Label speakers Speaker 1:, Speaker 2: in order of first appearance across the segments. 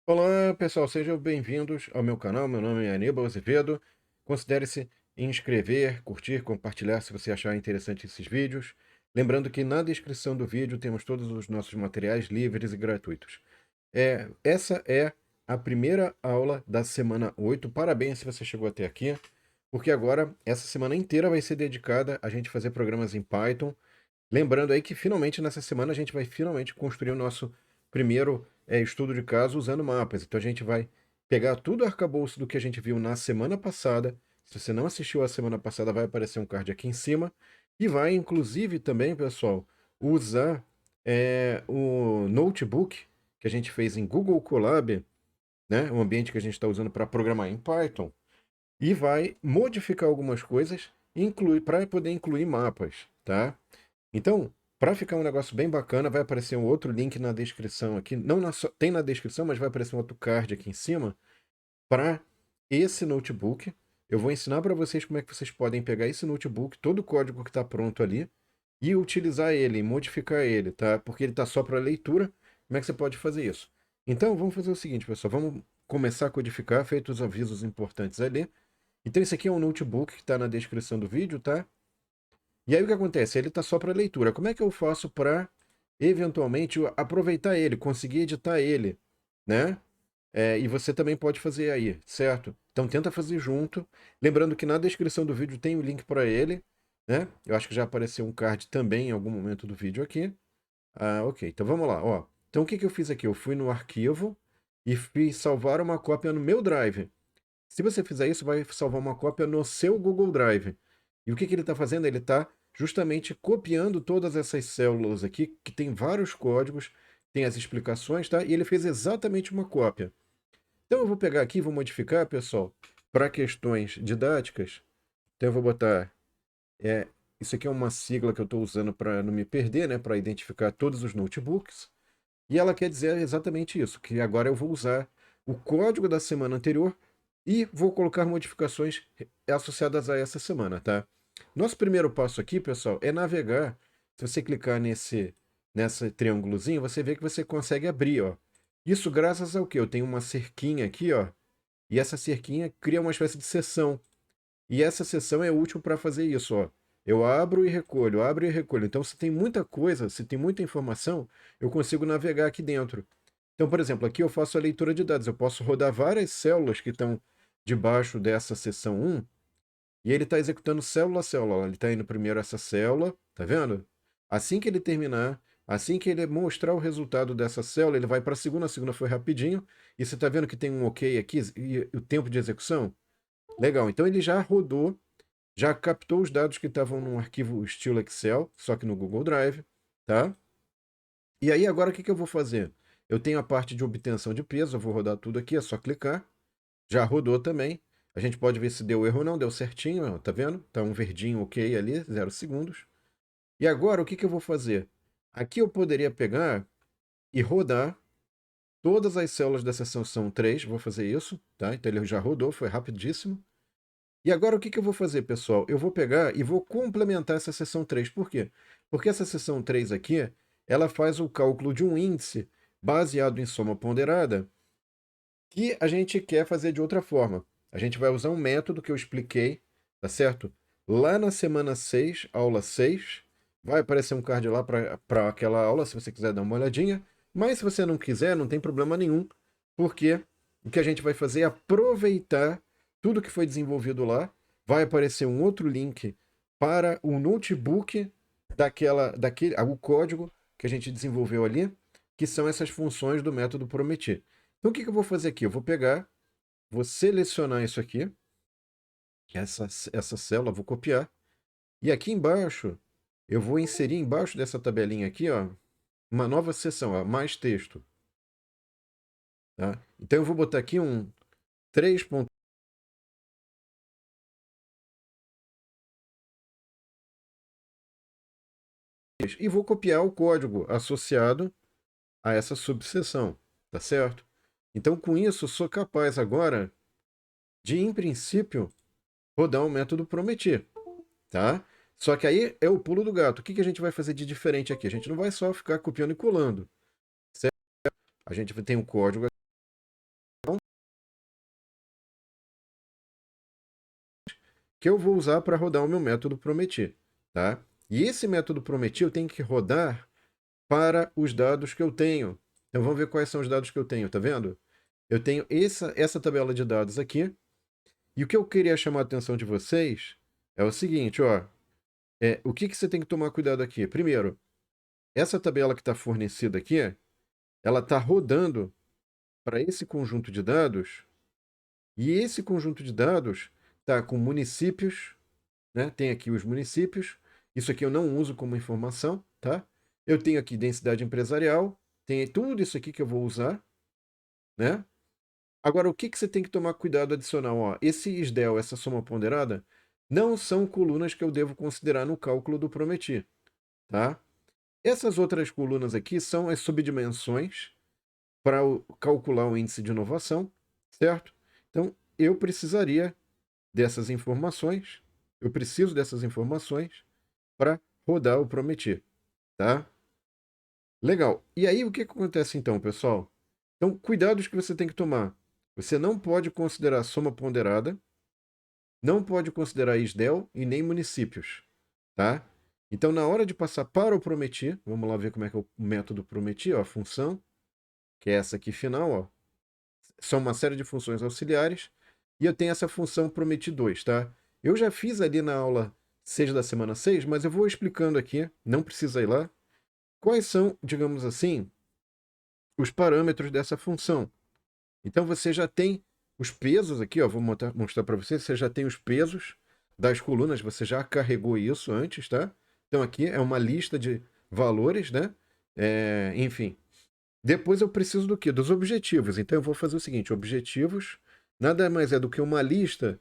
Speaker 1: Olá, pessoal, sejam bem-vindos ao meu canal. Meu nome é Aníbal Azevedo. Considere-se em inscrever, curtir, compartilhar se você achar interessante esses vídeos. Lembrando que na descrição do vídeo temos todos os nossos materiais livres e gratuitos. Essa é a primeira aula da semana 8. Parabéns se você chegou até aqui, porque agora essa semana inteira vai ser dedicada a gente fazer programas em Python. Lembrando aí que finalmente nessa semana a gente vai finalmente construir o nosso primeiro estudo de caso usando mapas. Então a gente vai pegar tudo o arcabouço do que a gente viu na semana passada. Se você não assistiu a semana passada, vai aparecer um card aqui em cima. E vai, inclusive, também, pessoal, usar o notebook que a gente fez em Google Colab, né? O ambiente que a gente está usando para programar em Python. E vai modificar algumas coisas para poder incluir mapas, tá? Então, para ficar um negócio bem bacana, vai aparecer um outro link na descrição aqui. Não tem na descrição, mas vai aparecer um outro card aqui em cima para esse notebook. Eu vou ensinar para vocês como é que vocês podem pegar esse notebook, todo o código que está pronto ali, e utilizar ele, modificar ele, tá? Porque ele está só para leitura. Como é que você pode fazer isso? Então, vamos fazer o seguinte, pessoal. Vamos começar a codificar, feitos os avisos importantes ali. Então, esse aqui é um notebook que está na descrição do vídeo, tá? E aí o que acontece? Ele está só para leitura. Como é que eu faço para, eventualmente, aproveitar ele, conseguir editar ele, né? E você também pode fazer aí, certo? Então tenta fazer junto. Lembrando que na descrição do vídeo tem o link para ele, né? Eu acho que já apareceu um card também em algum momento do vídeo aqui. Ah, ok. Então vamos lá, ó. Então o que que eu fiz aqui? Eu fui no arquivo e fiz salvar uma cópia no meu Drive. Se você fizer isso, vai salvar uma cópia no seu Google Drive. E o que que ele está fazendo? Ele está justamente copiando todas essas células aqui, que tem vários códigos, tem as explicações, tá? E ele fez exatamente uma cópia. Então eu vou pegar aqui e vou modificar, pessoal, para questões didáticas. Então eu vou botar. É, isso aqui é uma sigla que eu estou usando para não me perder, né? Para identificar todos os notebooks. E ela quer dizer exatamente isso, que agora eu vou usar o código da semana anterior e vou colocar modificações associadas a essa semana, tá? Nosso primeiro passo aqui, pessoal, é navegar. Se você clicar nesse triângulozinho, você vê que você consegue abrir, ó. Isso graças ao quê? Eu tenho uma cerquinha aqui, ó, e essa cerquinha cria uma espécie de seção. E essa seção é útil para fazer isso, ó. Eu abro e recolho, abro e recolho. Então, se tem muita coisa, se tem muita informação, eu consigo navegar aqui dentro. Então, por exemplo, aqui eu faço a leitura de dados. Eu posso rodar várias células que estão debaixo dessa seção um e ele está executando célula a célula. Ó. Ele está indo primeiro essa célula, tá vendo? Assim que ele terminar, assim que ele mostrar o resultado dessa célula, ele vai para a segunda foi rapidinho, e você está vendo que tem um OK aqui, e o tempo de execução? Legal, então ele já rodou, já captou os dados que estavam num arquivo estilo Excel, só que no Google Drive, tá? E aí agora o que que eu vou fazer? Eu tenho a parte de obtenção de peso, eu vou rodar tudo aqui, é só clicar. Já rodou também. A gente pode ver se deu erro ou não, deu certinho, ó, tá vendo? Tá um verdinho ok ali, 0 segundos. E agora o que que eu vou fazer? Aqui eu poderia pegar e rodar todas as células da seção 3, vou fazer isso, tá? Então ele já rodou, foi rapidíssimo. E agora o que que eu vou fazer, pessoal? Eu vou pegar e vou complementar essa seção 3. Por quê? Porque essa seção 3 aqui, ela faz o cálculo de um índice baseado em soma ponderada que a gente quer fazer de outra forma. A gente vai usar um método que eu expliquei, tá certo? Lá na semana 6, aula 6, vai aparecer um card lá para aquela aula, se você quiser dar uma olhadinha. Mas se você não quiser, não tem problema nenhum, porque o que a gente vai fazer é aproveitar tudo que foi desenvolvido lá. Vai aparecer um outro link para o notebook o código que a gente desenvolveu ali, que são essas funções do método Prometer. Então, o que que eu vou fazer aqui? Eu vou pegar, vou selecionar isso aqui, essa célula, vou copiar. E aqui embaixo, eu vou inserir embaixo dessa tabelinha aqui, ó, uma nova seção, ó, mais texto. Tá? Então, eu vou botar aqui um 3. E vou copiar o código associado a essa subseção, tá certo? Então, com isso, eu sou capaz agora de, em princípio, rodar o método Prometer. Tá? Só que aí é o pulo do gato. O que que a gente vai fazer de diferente aqui? A gente não vai só ficar copiando e colando, certo? A gente tem um código que eu vou usar para rodar o meu método Prometi, tá? E esse método Prometi eu tenho que rodar para os dados que eu tenho. Então vamos ver quais são os dados que eu tenho, tá vendo? Eu tenho essa tabela de dados aqui, e o que eu queria chamar a atenção de vocês é o seguinte, ó. O que você tem que tomar cuidado aqui? Primeiro, essa tabela que está fornecida aqui, ela está rodando para esse conjunto de dados, e esse conjunto de dados está com municípios, né? Tem aqui os municípios. Isso aqui eu não uso como informação, tá? Eu tenho aqui densidade empresarial, tem tudo isso aqui que eu vou usar, né? Agora, o que você tem que tomar cuidado adicional? Ó, esse SDEL, essa soma ponderada, não são colunas que eu devo considerar no cálculo do Prometi, tá? Essas outras colunas aqui são as subdimensões para calcular o índice de inovação, certo? Então, eu precisaria dessas informações, eu preciso dessas informações para rodar o Prometi, tá? Legal. E aí, o que acontece então, pessoal? Então, cuidados que você tem que tomar. Você não pode considerar soma ponderada, não pode considerar ISDEL e nem municípios, tá? Então, na hora de passar para o Prometi, vamos lá ver como é que é o método Prometi, ó, a função, que é essa aqui final, ó. São uma série de funções auxiliares, e eu tenho essa função Prometi 2, tá? Eu já fiz ali na aula 6 da semana 6, mas eu vou explicando aqui, não precisa ir lá, quais são, digamos assim, os parâmetros dessa função. Então você já tem os pesos aqui, ó, vou mostrar para você, você já tem os pesos das colunas, você já carregou isso antes, tá? Então aqui é uma lista de valores, né? Enfim. Depois eu preciso do quê? Dos objetivos. Então eu vou fazer o seguinte, objetivos nada mais é do que uma lista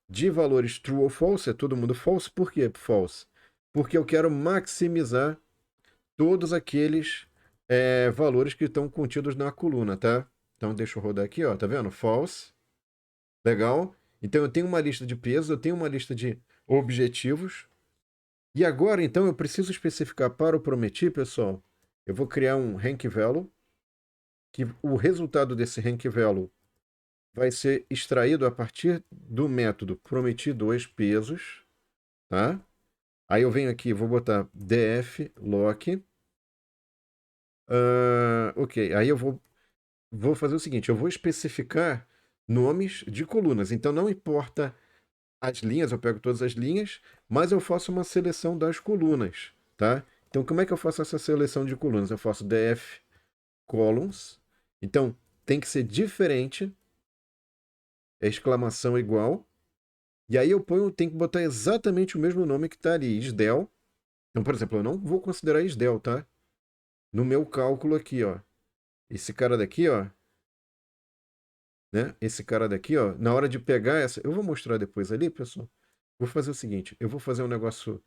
Speaker 1: de valores true ou false, é todo mundo false. Por quê false? Porque eu quero maximizar todos aqueles valores que estão contidos na coluna, tá? Então deixa eu rodar aqui, ó, tá vendo? False. Legal. Então eu tenho uma lista de pesos, eu tenho uma lista de objetivos. E agora, então, eu preciso especificar para o Prometi, pessoal, eu vou criar um rank value, que o resultado desse rank value vai ser extraído a partir do método Prometi 2 pesos, tá? Aí eu venho aqui, vou botar df lock. Ok, aí eu vou fazer o seguinte, eu vou especificar nomes de colunas. Então não importa as linhas, eu pego todas as linhas, mas eu faço uma seleção das colunas, tá? Então como é que eu faço essa seleção de colunas? Eu faço df columns. Então tem que ser diferente, exclamação igual. E aí eu tenho que botar exatamente o mesmo nome que está ali, isdel. Então, por exemplo, eu não vou considerar isdel, tá? No meu cálculo aqui, ó. Esse cara daqui, ó, né? Esse cara daqui, ó, na hora de pegar essa, eu vou mostrar depois ali, pessoal. Vou fazer o seguinte, eu vou fazer um negócio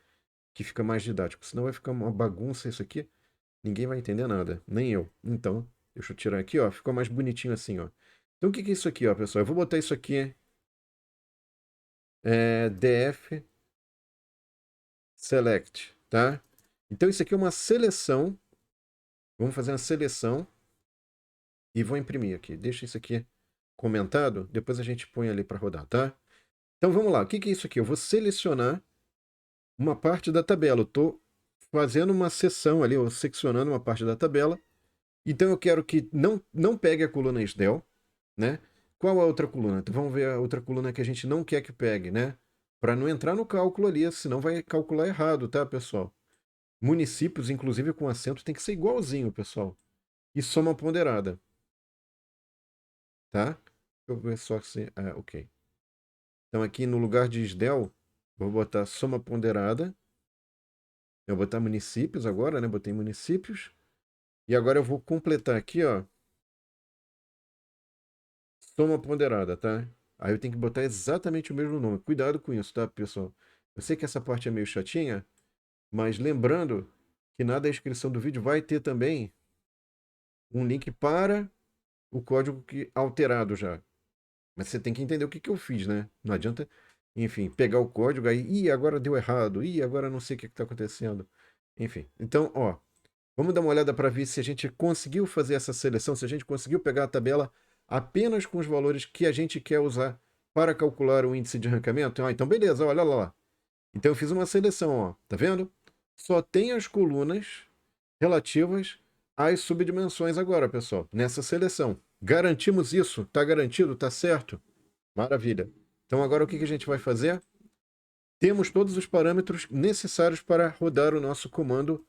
Speaker 1: que fica mais didático, senão vai ficar uma bagunça isso aqui, ninguém vai entender nada, nem eu. Então, deixa eu tirar aqui, ó, ficou mais bonitinho assim, ó. Então, o que é isso aqui, ó, pessoal? Eu vou botar isso aqui, df select, tá? Então, isso aqui é uma seleção. Vamos fazer uma seleção e vou imprimir aqui. Deixa isso aqui comentado, depois a gente põe ali para rodar, tá? Então vamos lá, o que é isso aqui? Eu vou selecionar uma parte da tabela. Eu estou fazendo uma seção ali, ou seccionando uma parte da tabela. Então eu quero que não pegue a coluna isdel, né? Qual a outra coluna? Então vamos ver a outra coluna que a gente não quer que pegue, né? Para não entrar no cálculo ali, senão vai calcular errado, tá, pessoal? Municípios, inclusive com acento, tem que ser igualzinho, pessoal. E soma ponderada, tá? Deixa eu ver só se... ok. Então aqui no lugar de isdel, vou botar soma ponderada. Eu vou botar municípios agora, né? Botei municípios. E agora eu vou completar aqui, ó. Soma ponderada, tá? Aí eu tenho que botar exatamente o mesmo nome. Cuidado com isso, tá, pessoal? Eu sei que essa parte é meio chatinha, mas lembrando que na descrição do vídeo vai ter também um link para o código alterado já. Mas você tem que entender o que eu fiz, né? Não adianta, enfim, pegar o código aí, agora deu errado, agora não sei o que está acontecendo. Enfim, então, ó, vamos dar uma olhada para ver se a gente conseguiu fazer essa seleção, se a gente conseguiu pegar a tabela apenas com os valores que a gente quer usar para calcular o índice de ranqueamento. Ah, então beleza, olha lá. Então eu fiz uma seleção, ó, tá vendo? Só tem as colunas relativas às subdimensões agora, pessoal, nessa seleção. Garantimos isso? Tá garantido? Tá certo? Maravilha. Então agora o que a gente vai fazer? Temos todos os parâmetros necessários para rodar o nosso comando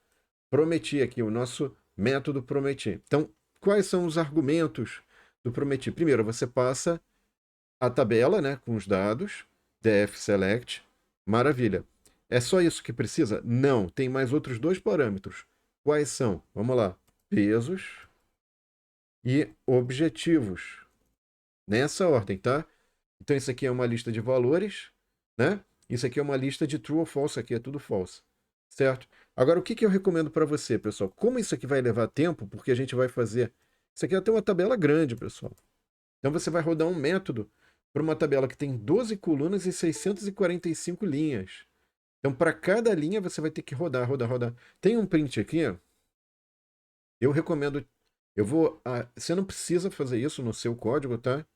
Speaker 1: Prometi aqui, o nosso método Prometi. Então, quais são os argumentos do Prometi? Primeiro, você passa a tabela, né, com os dados, df select, maravilha. É só isso que precisa? Não, tem mais outros dois parâmetros. Quais são? Vamos lá. Pesos e objetivos. Nessa ordem, tá? Então isso aqui é uma lista de valores, né? Isso aqui é uma lista de true ou false, aqui é tudo false. Certo? Agora, o que eu recomendo para você, pessoal? Como isso aqui vai levar tempo, porque a gente vai fazer... Isso aqui é até uma tabela grande, pessoal. Então você vai rodar um método para uma tabela que tem 12 colunas e 645 linhas. Então, para cada linha, você vai ter que rodar, rodar, rodar. Tem um print aqui, ó. Eu recomendo... Eu vou... você não precisa fazer isso no seu código, tá?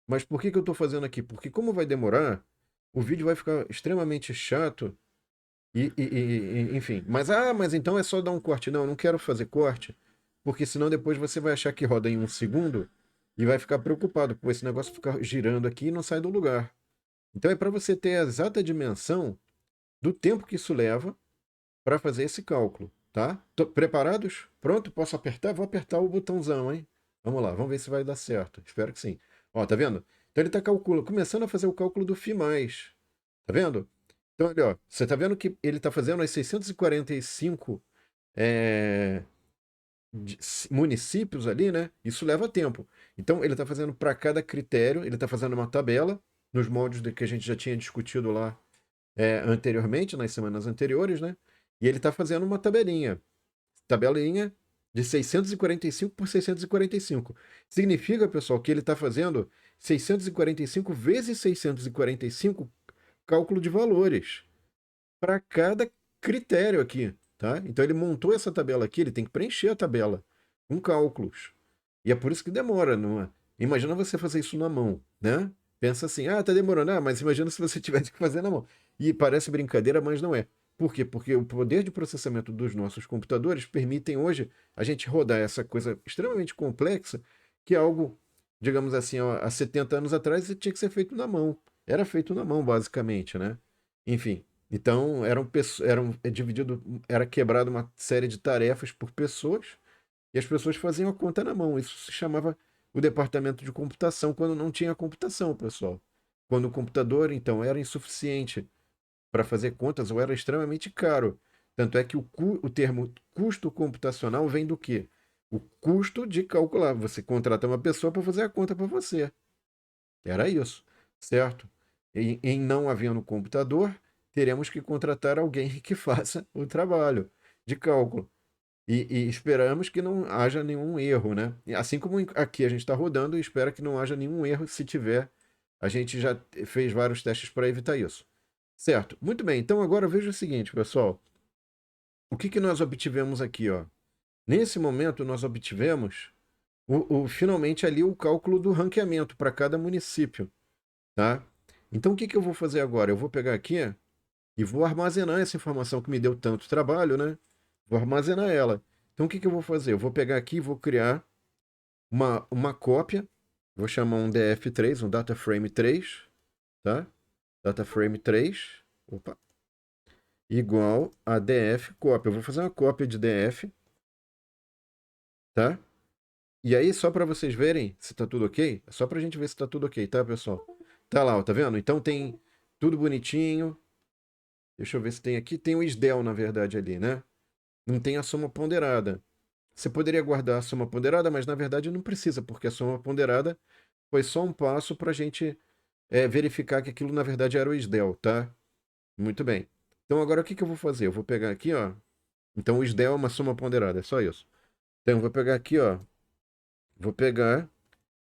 Speaker 1: Mas por que eu estou fazendo aqui? Porque como vai demorar, o vídeo vai ficar extremamente chato enfim. Mas então é só dar um corte. Não, eu não quero fazer corte, porque senão depois você vai achar que roda em um segundo e vai ficar preocupado, com esse negócio ficar girando aqui e não sai do lugar. Então é para você ter a exata dimensão do tempo que isso leva para fazer esse cálculo, tá? Preparados? Pronto? Posso apertar? Vou apertar o botãozão, hein? Vamos lá, vamos ver se vai dar certo. Espero que sim. Ó, tá vendo? Então ele está começando a fazer o cálculo do φ+. Tá vendo? Então, olha, ó, você tá vendo que ele está fazendo as 645 é, municípios ali, né? Isso leva tempo. Então, ele está fazendo para cada critério, ele está fazendo uma tabela, nos moldes que a gente já tinha discutido lá anteriormente, nas semanas anteriores, né? E ele está fazendo uma tabelinha de 645 por 645. Significa, pessoal, que ele está fazendo 645 vezes 645 cálculo de valores para cada critério aqui, tá? Então ele montou essa tabela aqui, ele tem que preencher a tabela com cálculos. E é por isso que demora, não é? Imagina você fazer isso na mão, né? Pensa assim, tá demorando, mas imagina se você tivesse que fazer na mão. E parece brincadeira, mas não é. Por quê? Porque o poder de processamento dos nossos computadores permitem hoje a gente rodar essa coisa extremamente complexa, que é algo, digamos assim, há 70 anos atrás tinha que ser feito na mão. Era feito na mão, basicamente, né? Enfim, então era quebrado uma série de tarefas por pessoas e as pessoas faziam a conta na mão. Isso se chamava o departamento de computação quando não tinha computação, pessoal. Quando o computador, então, era insuficiente para fazer contas ou era extremamente caro. Tanto é que o termo custo computacional vem do quê? O custo de calcular. Você contrata uma pessoa para fazer a conta para você. Era isso, certo? Em não havendo computador, teremos que contratar alguém que faça o trabalho de cálculo. E esperamos que não haja nenhum erro, né? Assim como aqui a gente está rodando e espera que não haja nenhum erro. Se tiver, a gente já fez vários testes para evitar isso. Certo? Muito bem. Então agora veja o seguinte, pessoal. O que nós obtivemos aqui, ó? Nesse momento, nós obtivemos finalmente ali o cálculo do ranqueamento para cada município, tá? Então o que eu vou fazer agora? Eu vou pegar aqui e vou armazenar essa informação que me deu tanto trabalho, né? Vou armazenar ela. Então o que eu vou fazer? Eu vou pegar aqui e vou criar uma cópia. Vou chamar um DF3, um Data Frame 3, tá? Data Frame 3, opa, igual a DF cópia. Eu vou fazer uma cópia de DF, tá? E aí, só para vocês verem se tá tudo ok, é só pra gente ver se tá tudo ok, tá, pessoal? Tá lá, ó, tá vendo? Então tem tudo bonitinho. Deixa eu ver se tem aqui. Tem o SDEL, na verdade, ali, né? Não tem a soma ponderada. Você poderia guardar a soma ponderada, mas na verdade não precisa, porque a soma ponderada foi só um passo para a gente verificar que aquilo na verdade era o SDEL, tá? Muito bem. Então agora o que eu vou fazer? Eu vou pegar aqui, ó. Então o SDEL é uma soma ponderada, é só isso. Então eu vou pegar aqui, ó. Vou pegar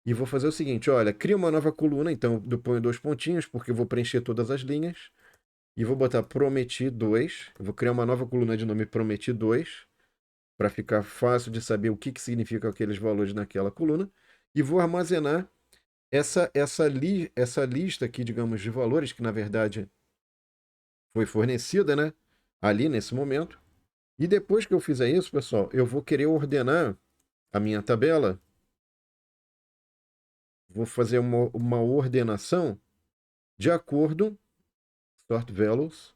Speaker 1: e vou fazer o seguinte, olha, cria uma nova coluna, então eu ponho dois pontinhos, porque eu vou preencher todas as linhas. E vou botar prometi 2. Eu vou criar uma nova coluna de nome prometi 2, para ficar fácil de saber o que significam aqueles valores naquela coluna. E vou armazenar essa lista aqui, digamos, de valores, que na verdade foi fornecida, né? Ali nesse momento. E depois que eu fizer isso, pessoal, eu vou querer ordenar a minha tabela. Vou fazer uma ordenação de acordo, sort values,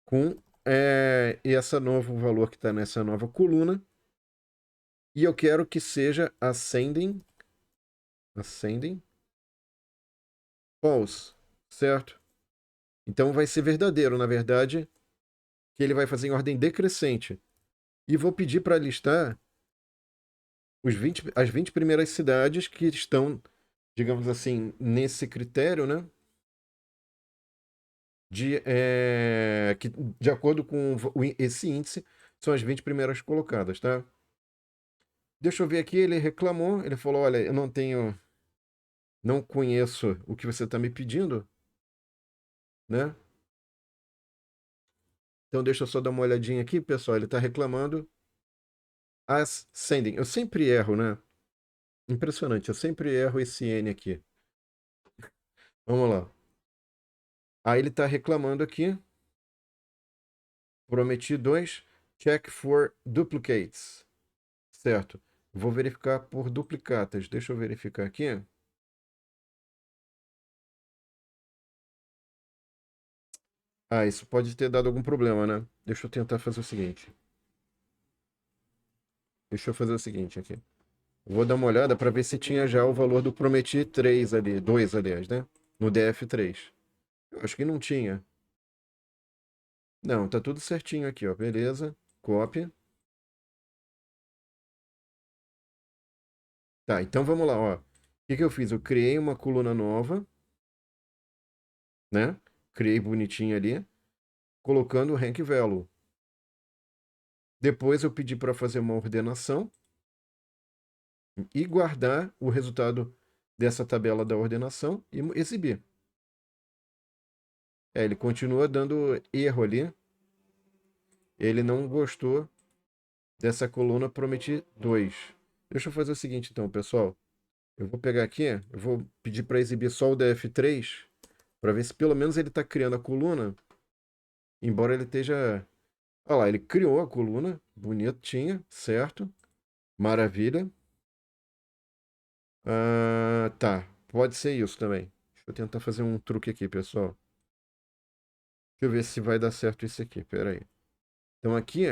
Speaker 1: com esse novo valor que está nessa nova coluna. E eu quero que seja ascending, false, certo? Então vai ser verdadeiro, na verdade, que ele vai fazer em ordem decrescente. E vou pedir para listar as 20 primeiras cidades que estão, digamos assim, nesse critério, né? Que, de acordo com esse índice, são as 20 primeiras colocadas, tá? Deixa eu ver aqui, ele reclamou, ele falou, olha, eu não conheço o que você está me pedindo, né? Então deixa eu só dar uma olhadinha aqui, pessoal, ele está reclamando ascending. Eu sempre erro, né? Impressionante, eu sempre erro esse N aqui. Vamos lá. Aí ele está reclamando aqui, prometi 2, check for duplicates, certo? Vou verificar por duplicatas, deixa eu verificar aqui. Ah, isso pode ter dado algum problema, né? Deixa eu tentar fazer o seguinte. Deixa eu fazer o seguinte aqui. Vou dar uma olhada para ver se tinha já o valor do prometi 3 ali, 2 aliás, né? No DF3. Eu acho que não tinha. Não, tá tudo certinho aqui, ó. Beleza. Cópia. Tá, então vamos lá, ó. O que que eu fiz? Eu criei uma coluna nova, né? Criei bonitinho ali, colocando o rank value. Depois eu pedi para fazer uma ordenação e guardar o resultado dessa tabela da ordenação e exibir. Ele continua dando erro ali. Ele não gostou dessa coluna prometi 2. Deixa eu fazer o seguinte então, pessoal. Eu vou pegar aqui, eu vou pedir para exibir só o DF3, para ver se pelo menos ele está criando a coluna, embora ele esteja... Olha lá, ele criou a coluna, bonitinha, certo? Maravilha. Tá, pode ser isso também. Deixa eu tentar fazer um truque aqui, pessoal. Deixa eu ver se vai dar certo isso aqui, pera aí. Então aqui,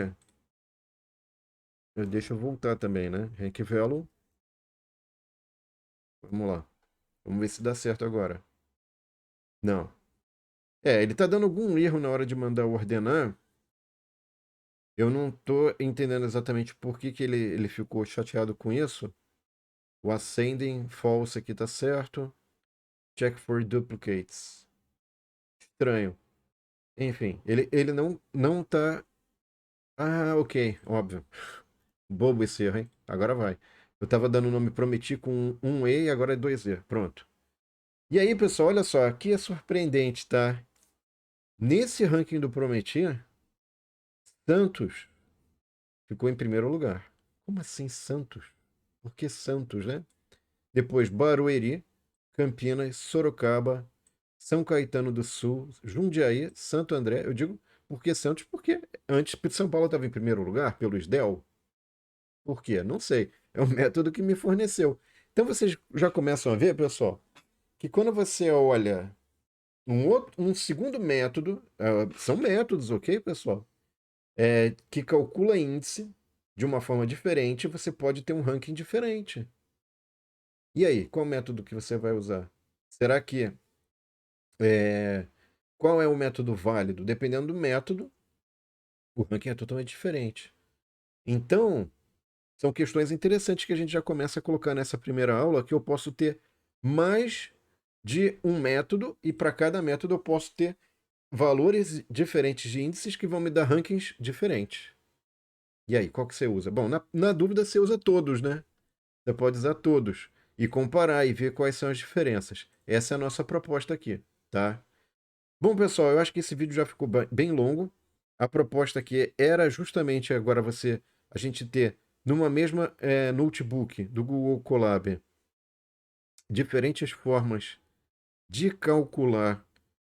Speaker 1: deixa eu voltar também, né? Rank Value. Vamos lá. Vamos ver se dá certo agora. Não. Ele tá dando algum erro na hora de mandar ordenar. Eu não tô entendendo exatamente por que que ele ficou chateado com isso. O ascending false aqui tá certo. Check for duplicates. Estranho. Enfim, ele não tá... Ah, ok, óbvio. Bobo esse erro, hein? Agora vai. Eu tava dando o nome prometi com um E e agora é 2E. Pronto. E aí, pessoal, olha só. Aqui é surpreendente, tá? Nesse ranking do Prometi, Santos ficou em primeiro lugar. Como assim Santos? Por que Santos, né? Depois Barueri, Campinas, Sorocaba, São Caetano do Sul, Jundiaí, Santo André. Eu digo por que Santos? Porque antes São Paulo estava em primeiro lugar pelo SDEL. Por quê? Não sei. É o método que me forneceu. Então vocês já começam a ver, pessoal, que quando você olha um segundo método, são métodos, ok, pessoal? Que calcula índice de uma forma diferente, você pode ter um ranking diferente. E aí, qual método que você vai usar? Será que qual é o método válido? Dependendo do método, o ranking é totalmente diferente. Então, são questões interessantes que a gente já começa a colocar nessa primeira aula, que eu posso ter mais de um método e para cada método eu posso ter valores diferentes de índices que vão me dar rankings diferentes. E aí, qual que você usa? Bom, na dúvida você usa todos, né? Você pode usar todos e comparar e ver quais são as diferenças. Essa é a nossa proposta aqui, tá? Bom, pessoal, eu acho que esse vídeo já ficou bem longo. A proposta aqui era justamente agora a gente ter numa mesma notebook do Google Colab diferentes formas de calcular,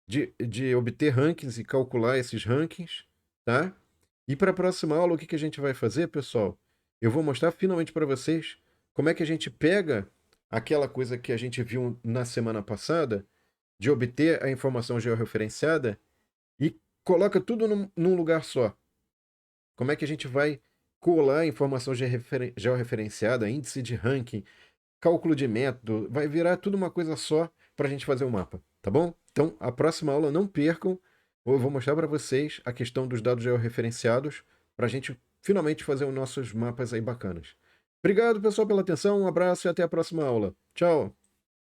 Speaker 1: de obter rankings e calcular esses rankings, tá? E para a próxima aula, o que que a gente vai fazer, pessoal? Eu vou mostrar finalmente para vocês como é que a gente pega aquela coisa que a gente viu na semana passada, de obter a informação georreferenciada e coloca tudo num lugar só. Como é que a gente vai colar a informação georreferenciada, índice de ranking, cálculo de método, vai virar tudo uma coisa só para a gente fazer o mapa, tá bom? Então, a próxima aula não percam, eu vou mostrar para vocês a questão dos dados georreferenciados para a gente finalmente fazer os nossos mapas aí bacanas. Obrigado, pessoal, pela atenção, um abraço e até a próxima aula. Tchau!